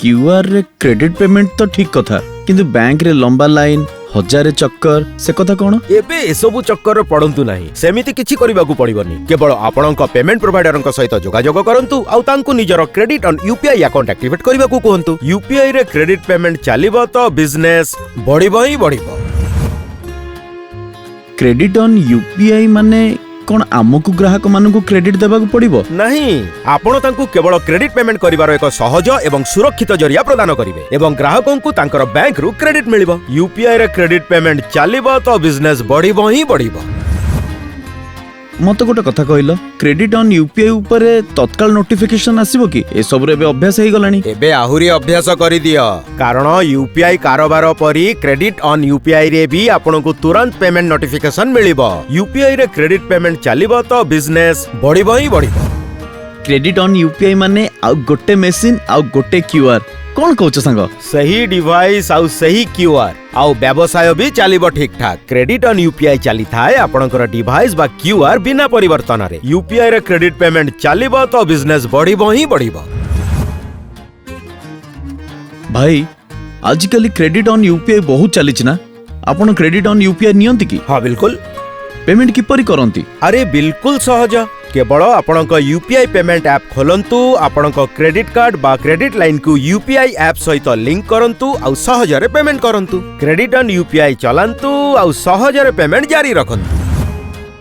QR रे credit payment तो ठीक कथा किंतु बैंक रे लंबा लाइन हजारे चक्कर से कथा कोन एबे एसबु चक्कर पड़ंतु नाही सेमिति किछि करिबाकू पड़िबनी केवल आपणक पेमेंट प्रोवाइडरक सहित जोगाजोग करंतु आउ तांकु निजर credit on UPI account activate करिबाकू कहंतु यूपीआई रे क्रेडिट पेमेंट चलिबो तो बिजनेस बढ़िबो ही बढ़िबो। क्रेडिट ऑन यूपीआई माने कोन आमकु ग्राहक मानकु क्रेडिट देबाकू पड़िबो नहीं आपण तांकु केवल क्रेडिट पेमेंट करिवार एक सहज एवं सुरक्षित जरिया प्रदान करिवे एवं ग्राहकंकु तांकर बैंक रु क्रेडिट मिलिबो यूपीआई रे क्रेडिट पेमेंट चलिबो तो बिजनेस बढ़िबो ही बढ़िबो। मत गोटे कथा कहलो क्रेडिट ऑन यूपीआई ऊपर तत्काल नोटिफिकेशन आसीबो कि ए सब रे अभ्यास हे गलानी एबे आहुरी अभ्यास करि दियो कारण यूपीआई कारोबार परी क्रेडिट ऑन यूपीआई रे भी आपनको तुरंत पेमेंट नोटिफिकेशन मिलिबो यूपीआई रे क्रेडिट पेमेंट चलिबो तो बिजनेस बढ़िबो ही बढ़िबो। क्रेडिट ऑन यूपीआई माने आउ गोटे मशीन आउ गोटे क्यूआर कोन कहउछ संग सही डिवाइस आउ सही क्यूआर आउ व्यवसाय भी चलिबो ठीक ठाक क्रेडिट ऑन यूपीआई चली थाए आपनकर डिवाइस बा क्यूआर बिना परिवर्तन रे यूपीआई रे क्रेडिट पेमेंट चलिबो तो बिजनेस बढ़िबो ही बढ़िबो। भाई आजिकली क्रेडिट ऑन यूपीआई बहुत चली ना आपण क्रेडिट ऑन यूपीआई नियंती कि हां बिल्कुल पेमेंट किपरि करंती अरे बिल्कुल सहज केवल आपणक यूपीआई पेमेंट ऐप खोलंतु आपणक क्रेडिट कार्ड बा क्रेडिट लाइन को यूपीआई ऐप सहित लिंक करंतु आउ सहजरे पेमेंट करंतु क्रेडिट ऑन यूपीआई चलांतु आउ सहजरे पेमेंट जारी रखंतु।